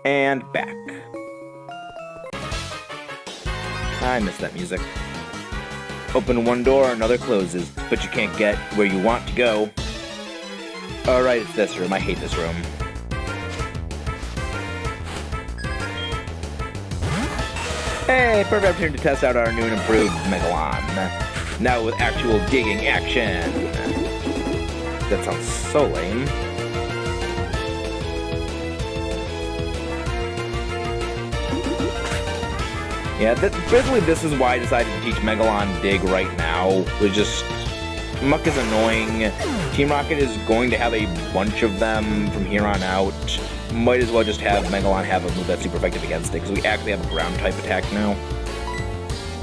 And back. I miss that music. Open one door, another closes, but you can't get where you want to go. Alright, it's this room. I hate this room. Hey, perfect opportunity to test out our new and improved Megalon. Now with actual digging action. That sounds so lame. Yeah, basically this is why I decided to teach Megalon Dig right now. Was just, Muck is annoying. Team Rocket is going to have a bunch of them from here on out. Might as well just have Megalon have a move that's super effective against it, because we actually have a ground type attack now.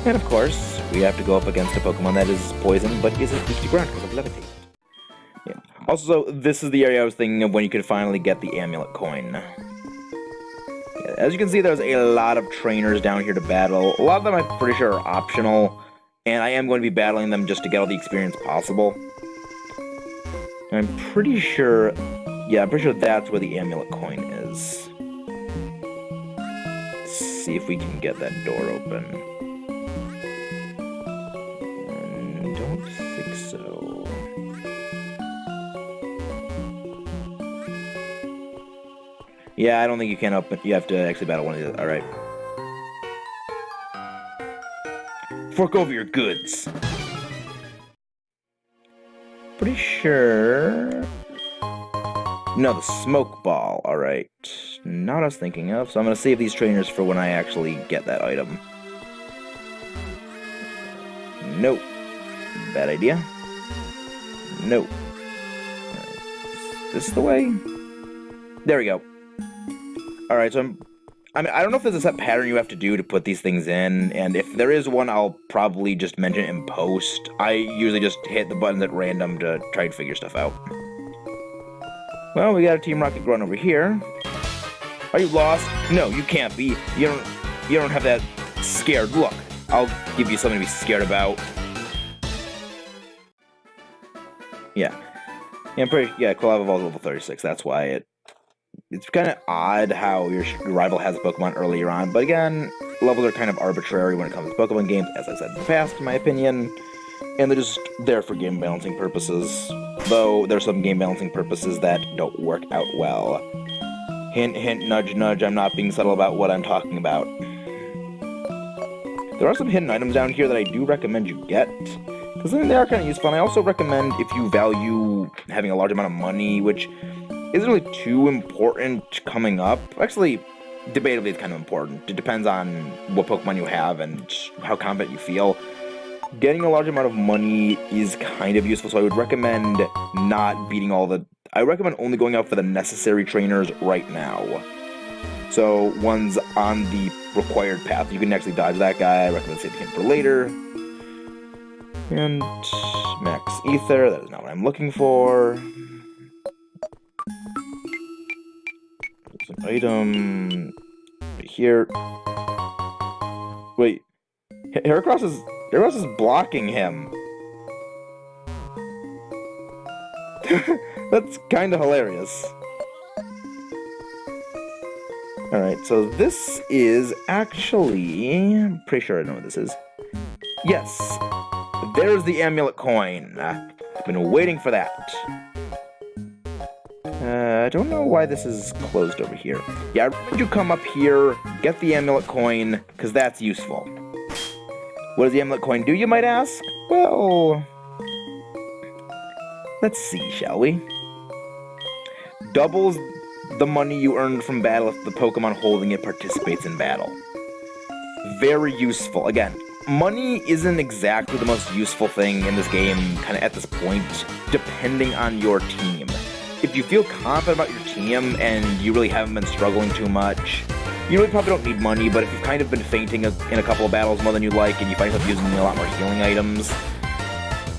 And of course, we have to go up against a Pokemon that is poison, but isn't weak to ground because of Levitate. Yeah. Also, this is the area I was thinking of when you could finally get the Amulet Coin. As you can see, there's a lot of trainers down here to battle. A lot of them I'm pretty sure are optional, and I am going to be battling them just to get all the experience possible. And I'm pretty sure, yeah, I'm pretty sure that's where the Amulet Coin is. Let's see if we can get that door open. I don't think so. Yeah, I don't think you can open. You have to actually battle one of these. Alright. Fork over your goods. Pretty sure. No, the smoke ball. Alright. Not what I was thinking of. So I'm going to save these trainers for when I actually get that item. Nope. Bad idea. Nope. Is this the way? There we go. Alright, so I mean, I don't know if there's a set pattern you have to do to put these things in, and if there is one, I'll probably just mention it in post. I usually just hit the buttons at random to try to figure stuff out. Well, we got a Team Rocket grunt over here. Are you lost? No, you can't be. You don't have that scared look. I'll give you something to be scared about. Yeah. Yeah, I'm pretty, yeah, Quilava Evolved level 36, that's why it's kind of odd how your rival has a Pokemon earlier on, but again, levels are kind of arbitrary when it comes to Pokemon games, as I said in the past, in my opinion, and they're just there for game balancing purposes, though there's some game balancing purposes that don't work out well. Hint, hint, nudge, nudge, I'm not being subtle about what I'm talking about. There are some hidden items down here that I do recommend you get, because they are kind of useful, and I also recommend if you value having a large amount of money, which isn't really too important coming up. Actually, debatably it's kind of important. It depends on what Pokemon you have and how confident you feel. Getting a large amount of money is kind of useful, so I would recommend not beating all the... I recommend only going out for the necessary trainers right now. So, ones on the required path. You can actually dodge that guy. I recommend saving him for later. And Max Ether, that is not what I'm looking for. Item right here. Wait, Heracross is blocking him. That's kind of hilarious. All right, so this is actually, I'm pretty sure I know what this is. Yes, there's the Amulet Coin. I've been waiting for that. I don't know why this is closed over here. Yeah, I recommend you come up here, get the Amulet Coin, because that's useful. What does the Amulet Coin do, you might ask? Well, let's see, shall we? Doubles the money you earned from battle if the Pokemon holding it participates in battle. Very useful. Again, money isn't exactly the most useful thing in this game, kind of at this point, depending on your team. If you feel confident about your team and you really haven't been struggling too much, you really probably don't need money, but if you've kind of been fainting in a couple of battles more than you like and you find yourself using a lot more healing items,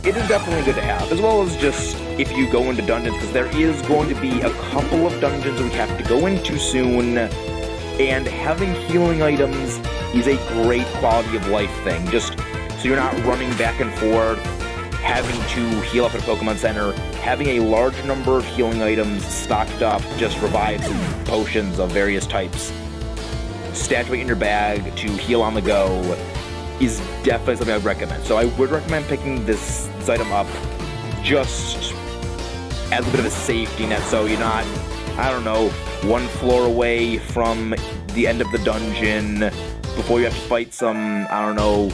it is definitely good to have, as well as just if you go into dungeons, because there is going to be a couple of dungeons we have to go into soon, and having healing items is a great quality of life thing, just so you're not running back and forth, having to heal up at a Pokemon Center, having a large number of healing items stocked up, just revives and potions of various types, statuate in your bag to heal on the go, is definitely something I would recommend. So I would recommend picking this item up just as a bit of a safety net, so you're not, I don't know, one floor away from the end of the dungeon before you have to fight some, I don't know,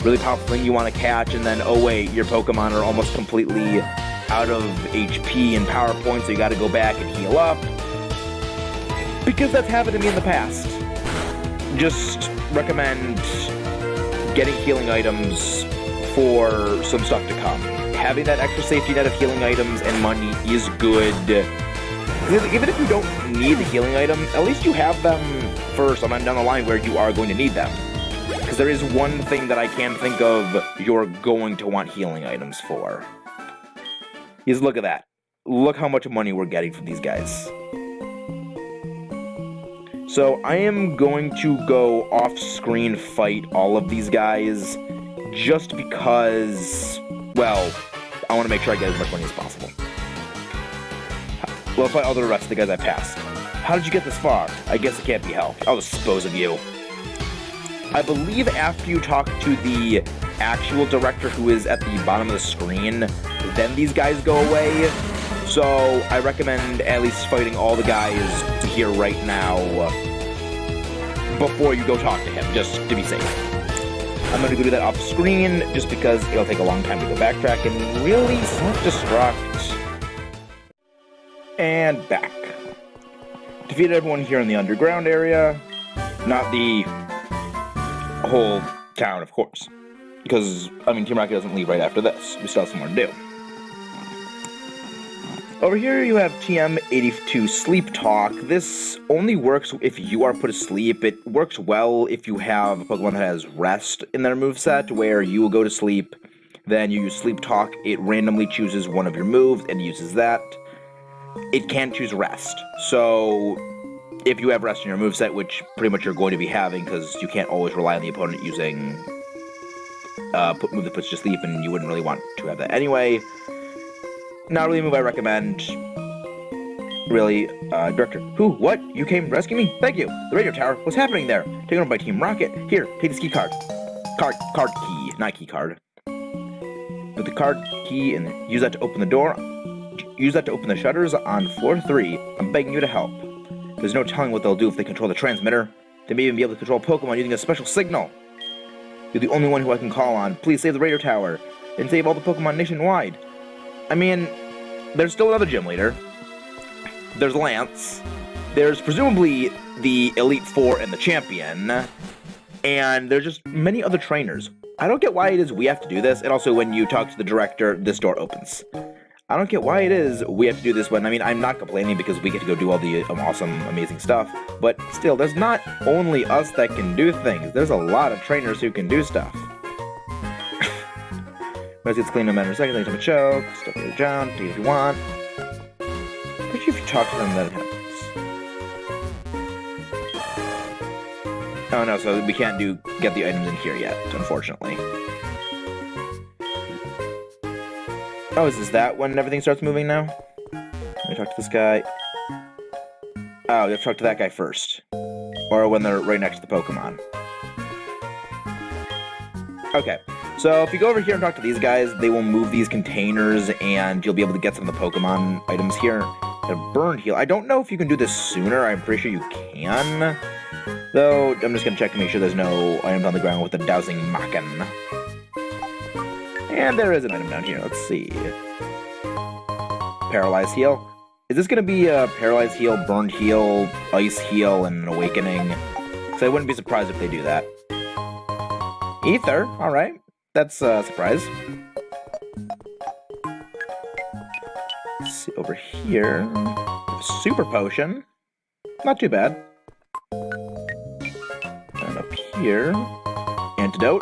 really powerful thing you want to catch, and then, oh wait, your Pokemon are almost completely out of HP and power points, so you gotta go back and heal up. Because that's happened to me in the past. Just recommend getting healing items for some stuff to come. Having that extra safety net of healing items and money is good. Even if you don't need the healing items, at least you have them for sometime down the line where you are going to need them. Because there is one thing that I can think of you're going to want healing items for. Is look at that. Look how much money we're getting from these guys. So I am going to go off-screen fight all of these guys just because, well, I want to make sure I get as much money as possible. Well, fight all the rest of the guys I passed. How did you get this far? I guess it can't be helped. I'll dispose of you. I believe after you talk to the actual director who is at the bottom of the screen, then these guys go away. So I recommend at least fighting all the guys here right now before you go talk to him, just to be safe. I'm going to go do that off screen just because it'll take a long time to go backtrack and really self-destruct. And back. Defeated everyone here in the underground area. Not the whole town, of course. Because, I mean, Team Rocket doesn't leave right after this. We still have some more to do. Over here you have TM82 Sleep Talk. This only works if you are put asleep. It works well if you have a Pokemon that has Rest in their moveset, where you will go to sleep, then you use Sleep Talk, it randomly chooses one of your moves and uses that. It can't choose Rest. So if you have Rest in your moveset, which pretty much you're going to be having because you can't always rely on the opponent using move that puts you to sleep, and you wouldn't really want to have that anyway. Not really a move I recommend. Really, Director. Who? What? You came to rescue me? Thank you. The radio tower. What's happening there? Taken over by Team Rocket. Here, take this key card. Card key, not key card. Put the card key and use that to open the door. Use that to open the shutters on floor 3. I'm begging you to help. There's no telling what they'll do if they control the transmitter. They may even be able to control Pokemon using a special signal. You're the only one who I can call on. Please save the radio tower and save all the Pokemon nationwide. I mean, there's still another gym leader. There's Lance. There's presumably the Elite Four and the Champion. And there's just many other trainers. I don't get why it is we have to do this. And also, when you talk to the director, this door opens. I don't get why it is we have to do this when, I mean, I'm not complaining because we get to go do all the awesome, amazing stuff. But still, there's not only us that can do things. There's a lot of trainers who can do stuff. Let's get clean in a matter of seconds. Anytime a choke, stuff your down, take it if you want. But if you talk to them, that happens. Oh no, so we can't get the items in here yet, unfortunately. Oh, is this that when everything starts moving now? Let me talk to this guy. Oh, you have to talk to that guy first. Or when they're right next to the Pokemon. Okay. So if you go over here and talk to these guys, they will move these containers and you'll be able to get some of the Pokemon items here. A Burn Heal. I don't know if you can do this sooner. I'm pretty sure you can. Though, I'm just going to check to make sure there's no items on the ground with the Dowsing Macken. And there is an item down here. Let's see. Paralyze Heal. Is this going to be a Paralyze Heal, Burned Heal, Ice Heal, and an Awakening? Because I wouldn't be surprised if they do that. Ether. Alright. That's a surprise. Let's see, over here, Super Potion. Not too bad. And up here, Antidote.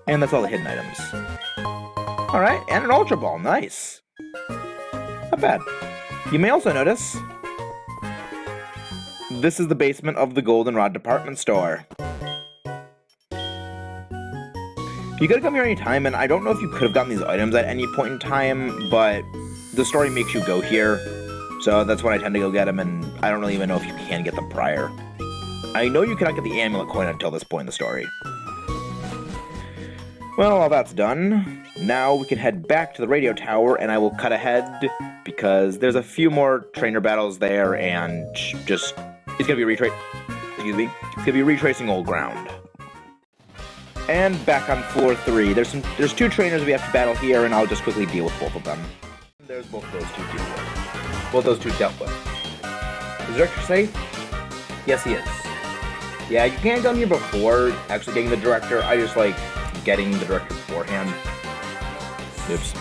And that's all the hidden items. Alright, and an Ultra Ball. Nice. Not bad. You may also notice this is the basement of the Goldenrod department store. You could have come here anytime, and I don't know if you could have gotten these items at any point in time, but the story makes you go here, so that's when I tend to go get them, and I don't really even know if you can get them prior. I know you cannot get the amulet coin until this point in the story. Well, all that's done. Now we can head back to the radio tower, and I will cut ahead, because there's a few more trainer battles there, and just, it's gonna be retracing old ground. And back on floor 3, there's 2 trainers we have to battle here, and I'll just quickly deal with both of them. There's both those 2 dealt with. Both those 2 dealt with. Is the director safe? Yes, he is. Yeah, you can't come here before actually getting the director. I just like getting the director beforehand. Oops.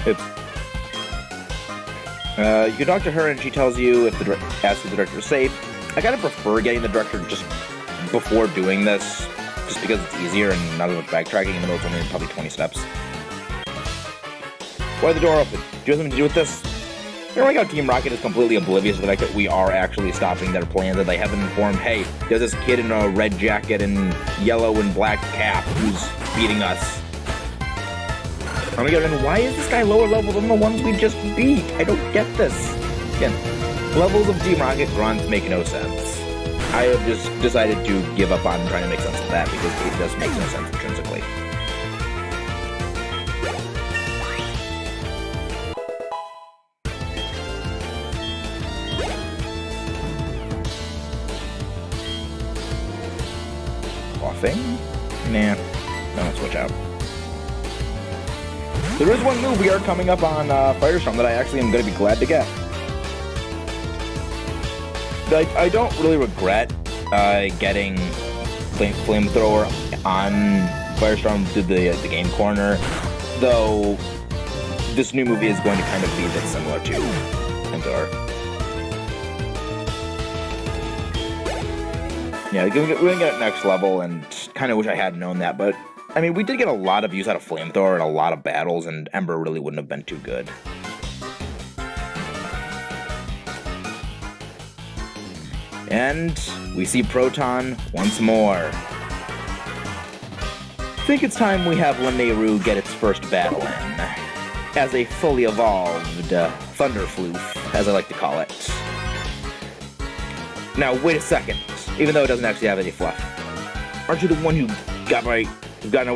Oops. You can talk to her and she tells you if the asks if the director is safe. I kind of prefer getting the director just before doing this, just because it's easier and not as much backtracking, even though it's only probably 20 steps. Why is the door open? Do you have something to do with this? I don't like how Team Rocket is completely oblivious to the fact that we are actually stopping their plans, that they haven't informed, hey, there's this kid in a red jacket and yellow and black cap who's beating us. I'm gonna get in, why is this guy lower level than the ones we just beat? I don't get this. Again, levels of Team Rocket grunts make no sense. I have just decided to give up on trying to make sense of that because it does make no sense intrinsically. Coughing? Nah, I'm gonna switch out. There is one move we are coming up on Firestorm that I actually am going to be glad to get. I don't really regret getting Flamethrower on Firestorm through the game corner, though this new movie is going to kind of be a bit similar to Flamethrower. Yeah, we're going to get it next level, and kind of wish I had known that, but I mean, we did get a lot of use out of Flamethrower in a lot of battles, and Ember really wouldn't have been too good. And we see Proton once more. I think it's time we have Lanayru get its first battle in, as a fully evolved Thunderfloof, as I like to call it. Now, wait a second. Even though it doesn't actually have any fluff. Aren't you the one who gotten away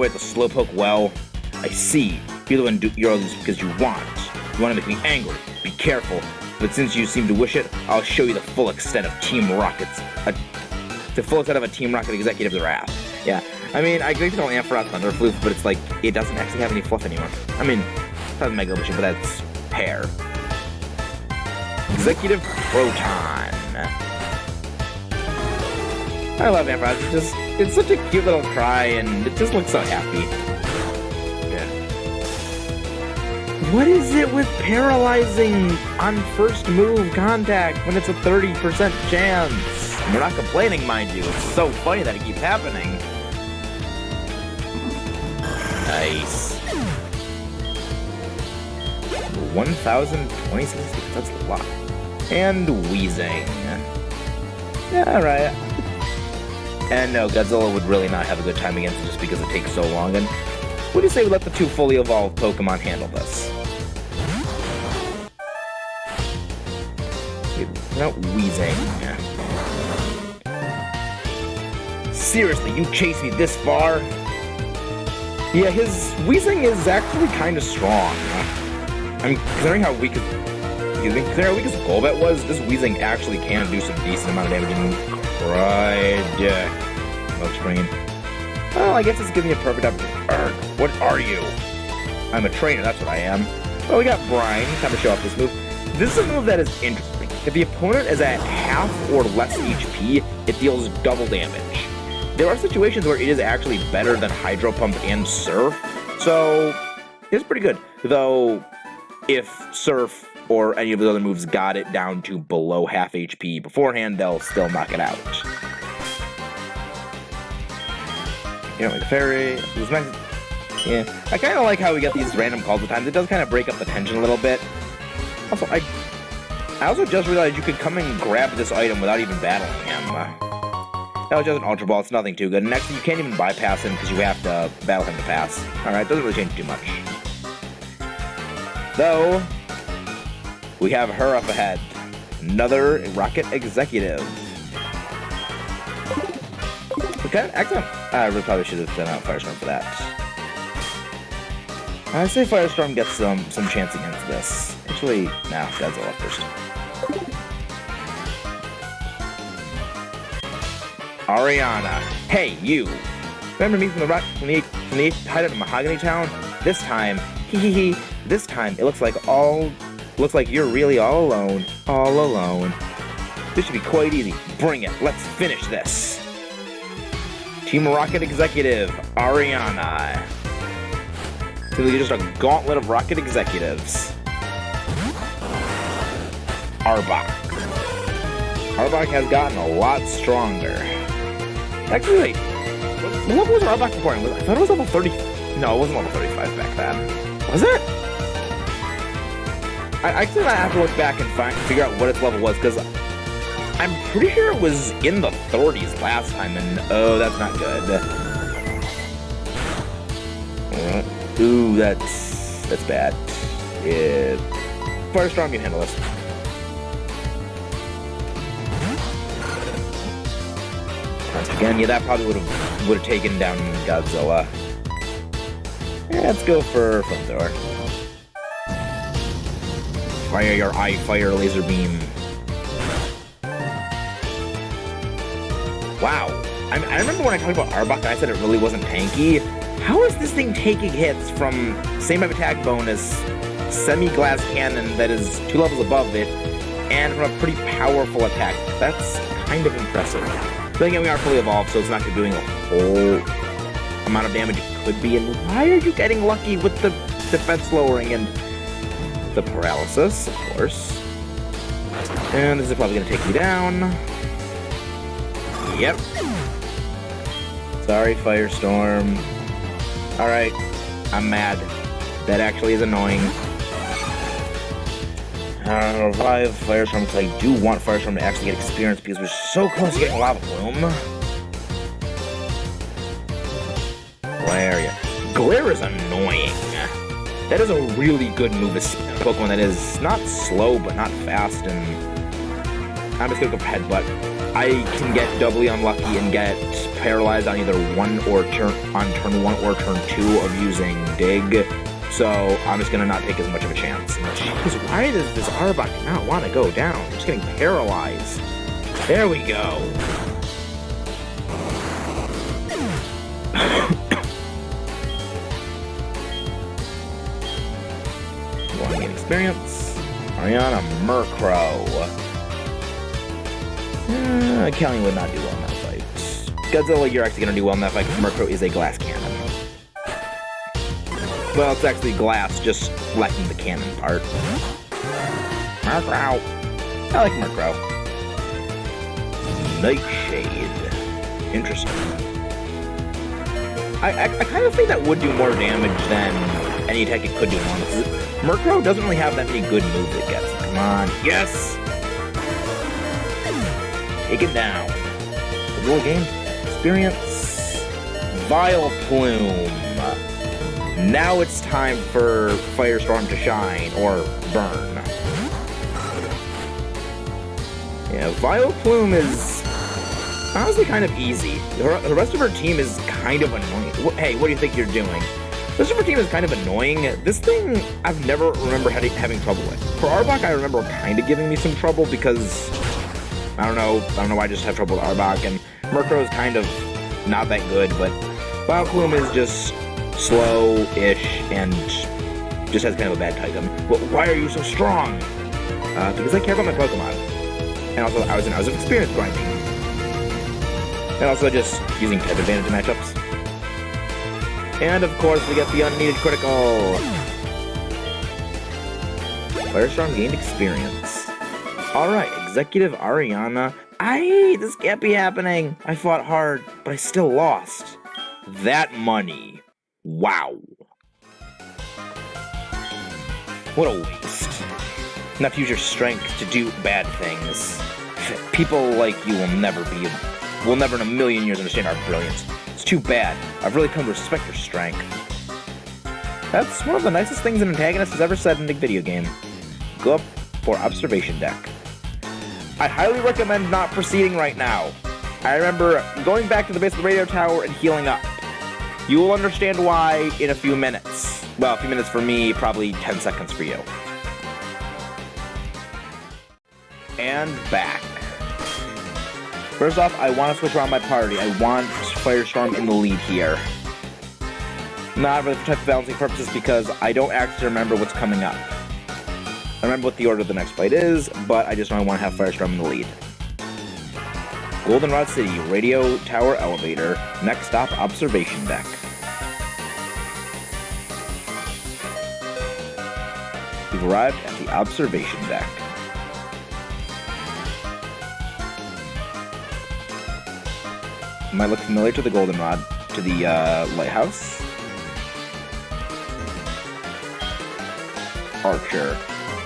with the Slowpoke well? I see. You're the one you're all this because you want. You want to make me angry. Be careful. But since you seem to wish it, I'll show you the full extent of Team Rocket's... the full extent of a Team Rocket executive's wrath. Yeah. I mean, I agree with Ampharos Thunderfloof, but it's like, it doesn't actually have any fluff anymore. I mean, that's Mega Evolution, but that's Pear. Executive Proton. I love Ampharos. It's such a cute little cry, and it just looks so happy. Yeah. What is it with paralyzing on first move contact when it's a 30% chance? We're not complaining, mind you. It's so funny that it keeps happening. Nice. 1,026, that's a lot. And Wheezing. Yeah, alright. And no, Godzilla would really not have a good time against it just because it takes so long. And what do you say we let the 2 fully evolved Pokemon handle this? Without Wheezing. Seriously, you chased me this far? Yeah, his Wheezing is actually kind of strong. I mean, considering how weak his Golbat was, this Wheezing actually can do some decent amount of damage and Smoke screen. Well, I guess it's giving me a perfect opportunity. What are you? I'm a trainer, that's what I am. Well, we got Brine. Time to show off this move. This is a move that is interesting. If the opponent is at half or less HP, it deals double damage. There are situations where it is actually better than Hydro Pump and Surf, so it's pretty good. Though, if Surf or any of the other moves got it down to below half HP beforehand, they'll still knock it out. You know, like the fairy, it was nice. Yeah, I kind of like how we get these random calls at times. It does kind of break up the tension a little bit. Also, I also just realized you could come and grab this item without even battling him. That was just an Ultra Ball. It's nothing too good. Next, you can't even bypass him because you have to battle him to pass. Alright, doesn't really change too much. Though, we have her up ahead. Another Rocket Executive. Okay, excellent. I really probably should have sent out Firestorm for that. I say Firestorm gets some chance against this. Actually, no, Godzilla first. Ariana. Hey, you. Remember me from the hideout in Mahogany Town? This time, this time it looks like you're really all alone. All alone. This should be quite easy. Bring it. Let's finish this. Team Rocket Executive, Ariana. So they're just a gauntlet of Rocket Executives. Arbok. Arbok has gotten a lot stronger. Actually, wait. What level was Arbok before? I thought it was level 30. No, it wasn't level 35 back then. Was it? I actually have to look back and figure out what its level was, because I'm pretty sure it was in the 30s last time, and oh, that's not good. Ooh, that's bad. Yeah. Firestorm, you handle this. Once again, yeah, that probably would have taken down Godzilla. Yeah, let's go for Flamethrower. Fire your eye, fire laser beam. Wow. I remember when I talked about Arbok, I said it really wasn't tanky. How is this thing taking hits from same type of attack bonus, semi-glass cannon that is 2 levels above it, and from a pretty powerful attack? That's kind of impressive. But again, we are fully evolved, so it's not doing a whole amount of damage it could be. And why are you getting lucky with the defense lowering and the paralysis, of course? And this is probably going to take you down. Yep. Sorry, Firestorm. Alright, I'm mad. That actually is annoying. Revive Firestorm, because I do want Firestorm to actually get experience, because we're so close to getting Lava Plume. Glare, Glare is annoying. That is a really good move, a Pokemon that is not slow, but not fast, and I'm just gonna go for Headbutt. I can get doubly unlucky and get paralyzed on either turn 1 or turn 2 of using Dig. So I'm just gonna not take as much of a chance. Jeez, why does this Arbok not want to go down? I'm just getting paralyzed. There we go. Want to gain experience? Ariana Murkrow. Kelly would not do well in that fight. Godzilla, you're actually gonna do well in that fight because Murkrow is a glass cannon. Well, it's actually glass, just lacking the cannon part. Murkrow. I like Murkrow. Nightshade. Interesting. I kind of think that would do more damage than any attack it could do normally. Murkrow doesn't really have that many good moves it gets. Come on. Yes! Take it down. Godzilla game. Experience. Vileplume. Now it's time for Firestorm to shine, or burn. Yeah, Vileplume is honestly kind of easy. The rest of her team is kind of annoying. Hey, what do you think you're doing? The rest of her team is kind of annoying. This thing, I've never remember having trouble with. For Arbok, I remember kind of giving me some trouble because, I don't know why I just have trouble with Arbok, and Murkrow is kind of not that good, but Vileplume is just slow-ish and just has kind of a bad type. Well, why are you so strong? Because I care about my Pokemon. And also, I was of experience grinding. And also just using type advantage in matchups. And of course, we get the unneeded critical. Firestorm gained experience. Alright, Executive Ariana. This can't be happening. I fought hard, but I still lost. That money. Wow. What a waste. Enough to use your strength to do bad things. People like you will never be will never in a million years understand our brilliance. It's too bad. I've really come to respect your strength. That's one of the nicest things an antagonist has ever said in a video game. Go up for observation deck. I highly recommend not proceeding right now. I remember going back to the base of the radio tower and healing up. You will understand why in a few minutes. Well, a few minutes for me, probably 10 seconds for you. And back. First off, I want to switch around my party. I want Firestorm in the lead here. Not really for type of balancing purposes because I don't actually remember what's coming up. I remember what the order of the next fight is, but I just know I want to have Firestorm in the lead. Goldenrod City, radio tower elevator. Next stop, observation deck. We've arrived at the observation deck. Might look familiar to the Goldenrod, to the lighthouse. Archer.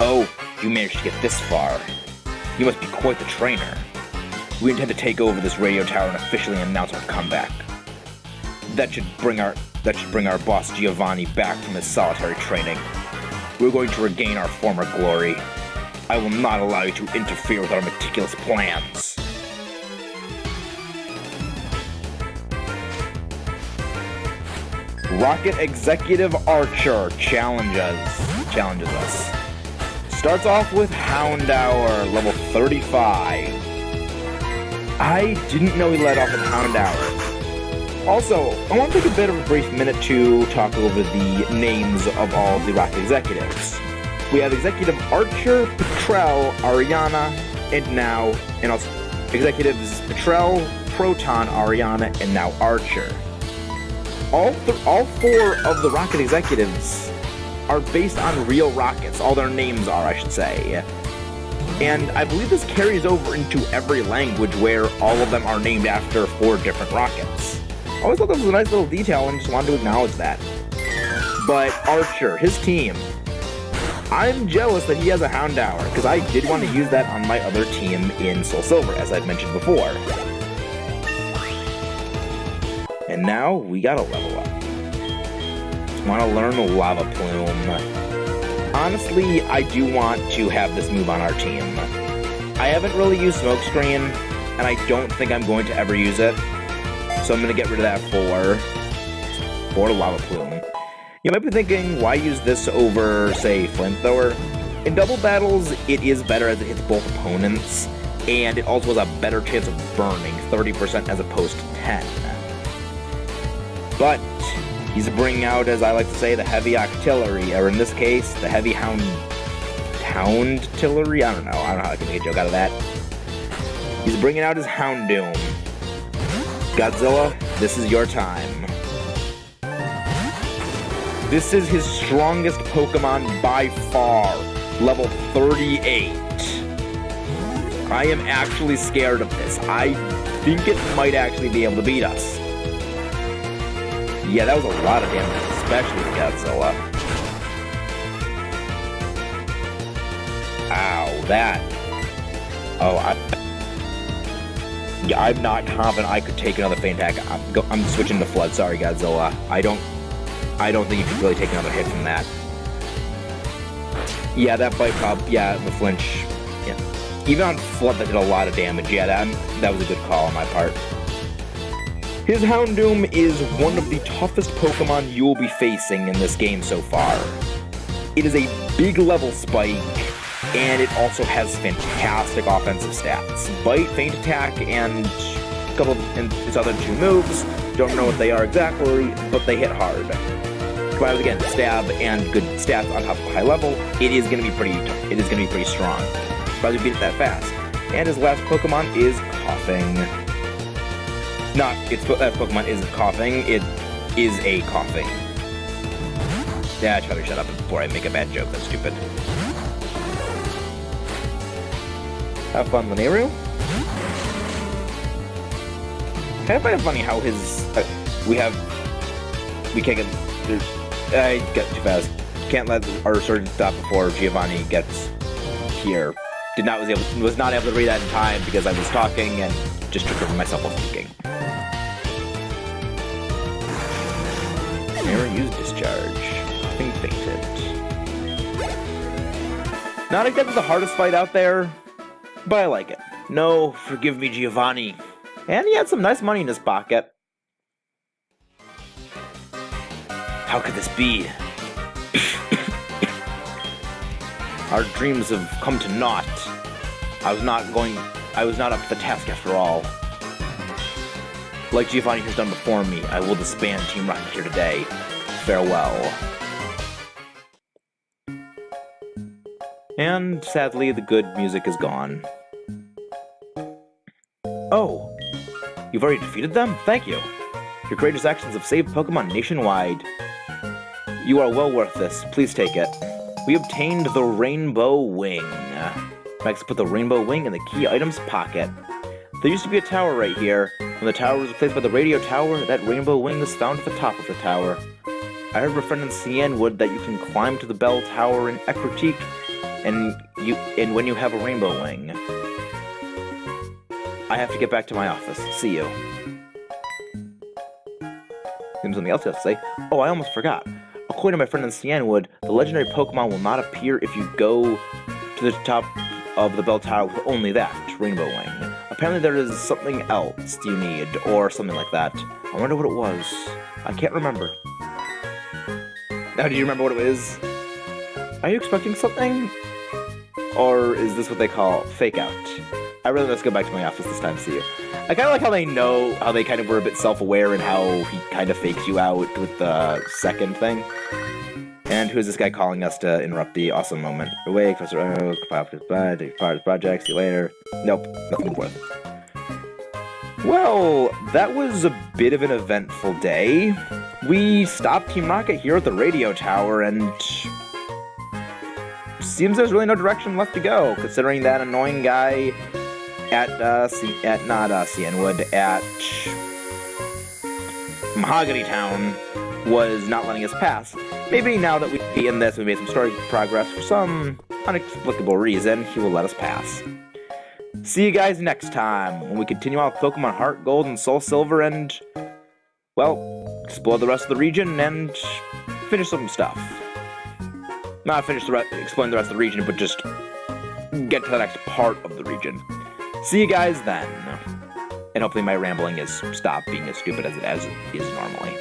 Oh, you managed to get this far. You must be quite the trainer. We intend to take over this radio tower and officially announce our comeback. That should bring our boss Giovanni back from his solitary training. We're going to regain our former glory. I will not allow you to interfere with our meticulous plans. Rocket Executive Archer challenges us. Starts off with Houndour, level 35. I didn't know he led off with Houndour. Also, I want to take a bit of a brief minute to talk over the names of all the Rocket Executives. We have Executive Archer, Petrel, Ariana, and also Executives Petrel, Proton, Ariana, and now Archer. All four of the Rocket Executives are based on real rockets. All their names are, I should say. And I believe this carries over into every language where all of them are named after 4 different rockets. I always thought that was a nice little detail and just wanted to acknowledge that. But Archer, his team, I'm jealous that he has a Houndour, because I did want to use that on my other team in SoulSilver, as I've mentioned before. And now, we gotta level up. Want to learn the Lava Plume. Honestly, I do want to have this move on our team. I haven't really used Smokescreen, and I don't think I'm going to ever use it. So I'm going to get rid of that for Lava Plume. You might be thinking, why use this over, say, Flamethrower? In double battles, it is better as it hits both opponents, and it also has a better chance of burning, 30% as opposed to 10. But he's bringing out, as I like to say, the heavy artillery, or in this case, the heavy hound-tillery? I don't know how I can make a joke out of that. He's bringing out his Houndoom. Godzilla, this is your time. This is his strongest Pokemon by far, level 38. I am actually scared of this. I think it might actually be able to beat us. Yeah, that was a lot of damage, especially to Godzilla. Ow, that. Oh, I'm not confident I could take another Feint attack. I'm switching to Flood. Sorry, Godzilla. I don't think you could really take another hit from that. Yeah, that bite pop. Yeah, the flinch. Yeah, even on Flood, that did a lot of damage. Yeah, that was a good call on my part. His Houndoom is one of the toughest Pokemon you will be facing in this game so far. It is a big level spike, and it also has fantastic offensive stats. Bite, Feint Attack, and a couple of its other 2 moves. Don't know what they are exactly, but they hit hard. Combined with, again, Stab and good stats on top of a high level, it is going to be pretty strong. Probably beat it that fast. And his last Pokemon is Coughing. That Pokemon isn't coughing, it is a coughing. Yeah, I should probably shut up before I make a bad joke, that's stupid. Have fun, Lineru. Kind of find it funny how his, we can't get, I got too fast. Can't let our surgeon stop before Giovanni gets here. was not able to read that in time because I was talking and just tripped over myself while speaking. Error use discharge. Thing fainted. Not exactly the hardest fight out there, but I like it. No, forgive me, Giovanni. And he had some nice money in his pocket. How could this be? Our dreams have come to naught. I was not up to the task after all. Like Giovanni has done before me, I will disband Team Rocket here today. Farewell. And sadly, the good music is gone. Oh, you've already defeated them? Thank you. Your courageous actions have saved Pokemon nationwide. You are well worth this. Please take it. We obtained the Rainbow Wing. Max put the Rainbow Wing in the key items pocket. There used to be a tower right here. When the tower was replaced by the radio tower, that Rainbow Wing was found at the top of the tower. I heard from a friend in Cianwood that you can climb to the bell tower in Ecruteak, and when you have a Rainbow Wing. I have to get back to my office. See you. Seems something else you have to say. Oh, I almost forgot. According to my friend in Cianwood, the legendary Pokemon will not appear if you go to the top of the bell tower with only that Rainbow Wing. Apparently there is something else you need, or something like that. I wonder what it was. I can't remember. Now, do you remember what it is? Are you expecting something? Or is this what they call fake out? I really let's go back to my office this time, see you. I kind of like how they know, how they kind of were a bit self-aware and how he kind of fakes you out with the second thing. And who is this guy calling us to interrupt the awesome moment? Awake, Professor Oak, goodbye, take part of the project, see you later. Nope, nothing worth. Well, that was a bit of an eventful day. We stopped Team Rocket here at the radio tower, and seems there's really no direction left to go, considering that annoying guy at Cianwood, at Mahogany Town was not letting us pass. Maybe now that we in this, we made some story progress for some inexplicable reason, he will let us pass. See you guys next time, when we continue on with Pokemon HeartGold and SoulSilver and, well, explore the rest of the region and finish some stuff. Not finish explain the rest of the region, but just get to the next part of the region. See you guys then. And hopefully my rambling is stopped being as stupid as it is normally.